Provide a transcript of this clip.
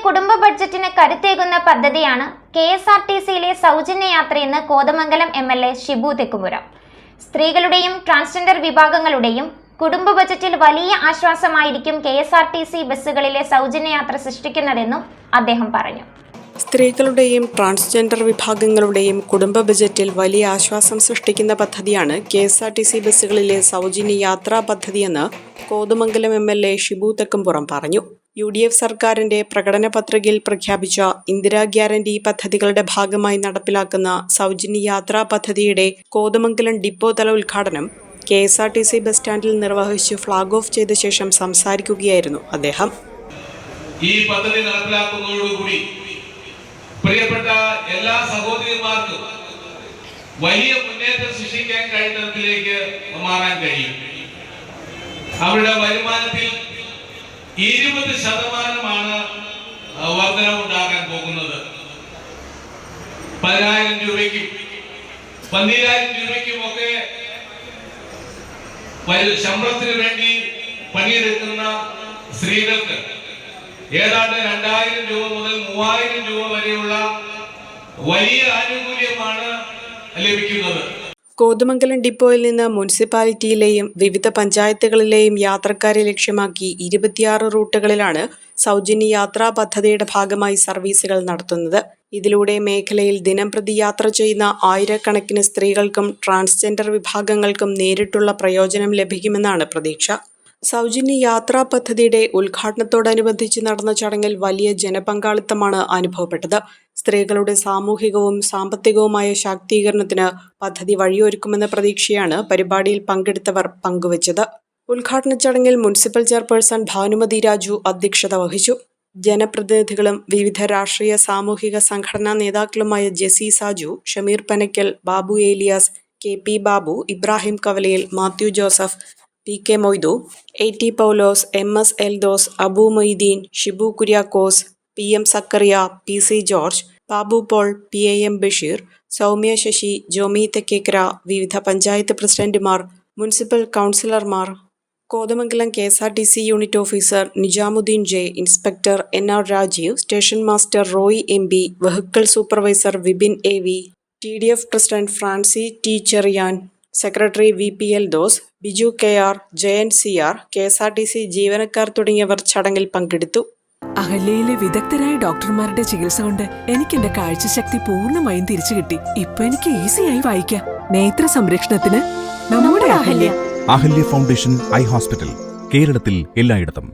കുടുംബ ബഡ്ജറ്റിന് കരുത്തേകുന്ന പദ്ധതിയാണ് KSRTCയിലെ സൗജന്യ യാത്രയെന്ന് കോതമംഗലം MLA ഷിബു തെക്കുമുരം. സ്ത്രീകളുടെയും ട്രാൻസ്ജെൻഡർ വിഭാഗങ്ങളുടെയും കുടുംബ ബജറ്റിൽ വലിയ ആശ്വാസമായിരിക്കും KSRTC ബസ്സുകളിലെ സൗജന്യ യാത്ര സൃഷ്ടിക്കുന്നതെന്നും അദ്ദേഹം പറഞ്ഞു. സ്ത്രീകളുടെയും ട്രാൻസ്ജെൻഡർ വിഭാഗങ്ങളുടെയും കുടുംബ ബജറ്റിൽ വലിയ ആശ്വാസം സൃഷ്ടിക്കുന്ന പദ്ധതിയാണ് KSRTC ബസ്സുകളിലെ സൗജന്യ യാത്രാ പദ്ധതിയെന്ന് കോതമംഗലം MLA ഷിബു തെക്കുംപുറം പറഞ്ഞു. UDF സർക്കാരിന്റെ പ്രകടന പത്രികയിൽ പ്രഖ്യാപിച്ച ഇന്ദിരാ ഗ്യാരണ്ടി പദ്ധതികളുടെ ഭാഗമായി നടപ്പിലാക്കുന്ന സൗജന്യ യാത്രാ പദ്ധതിയുടെ കോതമംഗലം ഡിപ്പോ തല ഉദ്ഘാടനം KSRTC ബസ് സ്റ്റാൻഡിൽ നിർവഹിച്ച് ഫ്ളാഗ് ഓഫ് ചെയ്ത ശേഷം സംസാരിക്കുകയായിരുന്നു അദ്ദേഹം. ഈ പദ്ധതി നടപ്പിലാക്കുന്നതോടുകൂടി പ്രിയപ്പെട്ട എല്ലാ സഹോദരിമാർക്കും വലിയ മുന്നേറ്റം സൃഷ്ടിക്കാൻ കഴിയുന്നതിലേക്ക് മാറാൻ കഴിയും. അവരുടെ വരുമാനത്തിൽ 20% വർധനവുണ്ടാകാൻ പോകുന്നത്. 10,000 രൂപയ്ക്കും 12,000 രൂപയ്ക്കും ഒക്കെ ശമ്പളത്തിന് വേണ്ടി പണിയെടുക്കുന്ന സ്ത്രീകൾക്ക് ഏതാണ്ട് 2,000 രൂപ മുതൽ 3,000 രൂപ വരെയുള്ള വലിയ ആനുകൂല്യമാണ് ലഭിക്കുന്നത്. കോതമംഗലം ഡിപ്പോയിൽ നിന്ന് മുനിസിപ്പാലിറ്റിയിലെയും വിവിധ പഞ്ചായത്തുകളിലെയും യാത്രക്കാരെ ലക്ഷ്യമാക്കി 26 റൂട്ടുകളിലാണ് സൗജന്യ യാത്രാ പദ്ധതിയുടെ ഭാഗമായി സർവീസുകൾ നടത്തുന്നത്. ഇതിലൂടെ മേഖലയിൽ ദിനംപ്രതി യാത്ര ചെയ്യുന്ന ആയിരക്കണക്കിന് സ്ത്രീകൾക്കും ട്രാൻസ്ജെൻഡർ വിഭാഗങ്ങൾക്കും നേരിട്ടുള്ള പ്രയോജനം ലഭിക്കുമെന്നാണ് പ്രതീക്ഷ. സൗജന്യ യാത്രാ പദ്ധതിയുടെ ഉദ്ഘാടനത്തോടനുബന്ധിച്ച് നടന്ന ചടങ്ങിൽ വലിയ ജനപങ്കാളിത്തമാണ് അനുഭവപ്പെട്ടത്. സ്ത്രീകളുടെ സാമൂഹികവും സാമ്പത്തികവുമായ ശാക്തീകരണത്തിന് പദ്ധതി വഴിയൊരുക്കുമെന്ന പ്രതീക്ഷയാണ് പരിപാടിയിൽ പങ്കെടുത്തവർ പങ്കുവച്ചത്. ഉദ്ഘാടന ചടങ്ങിൽ മുനിസിപ്പൽ ചെയർപേഴ്സൺ ഭാനുമതി രാജു അധ്യക്ഷത വഹിച്ചു. ജനപ്രതിനിധികളും വിവിധ രാഷ്ട്രീയ സാമൂഹിക സംഘടനാ നേതാക്കളുമായ ജെസി സാജു, ഷമീർ പനക്കൽ, ബാബു ഏലിയാസ്, KP ബാബു, ഇബ്രാഹിം കവലയിൽ, Mathew Joseph, PK Moidu, AT Paulose, MS Eldhose, Abu Moideen, Shibu Kuriakose, PM Zakariya, PC George, Babu Paul, PAM Basheer, Soumya Sasi, Jomy Thekkekkara, വിവിധ പഞ്ചായത്ത് പ്രസിഡന്റുമാർ, മുനിസിപ്പൽ കൗൺസിലർമാർ, Kothamangalam KSRTC unit officer Nizamuddin J, inspector NR Rajeev, station master Roy MB, vehicle supervisor Vipin AV, TDF president Francy T Cherian, secretary VP Eldhose, Biju KR, Jayan CR, KSRTC ജീവനക്കാർ തുടങ്ങിയവർ ചടങ്ങിൽ പങ്കെടുത്തു. അഹല്യയിലെ വിദഗ്ധരായ ഡോക്ടർമാരുടെ ചികിത്സ കൊണ്ട് എനിക്ക് എന്റെ കാഴ്ചശക്തി പൂർണ്ണമായും തിരിച്ചു കിട്ടി. ഇപ്പൊ എനിക്ക് ഈസിയായി വായിക്കാം. നേത്ര സംരക്ഷണത്തിന് നമ്മുടെ Ahalya. Ahalya foundation eye hospital, കേരളത്തിൽ എല്ലായിടത്തും.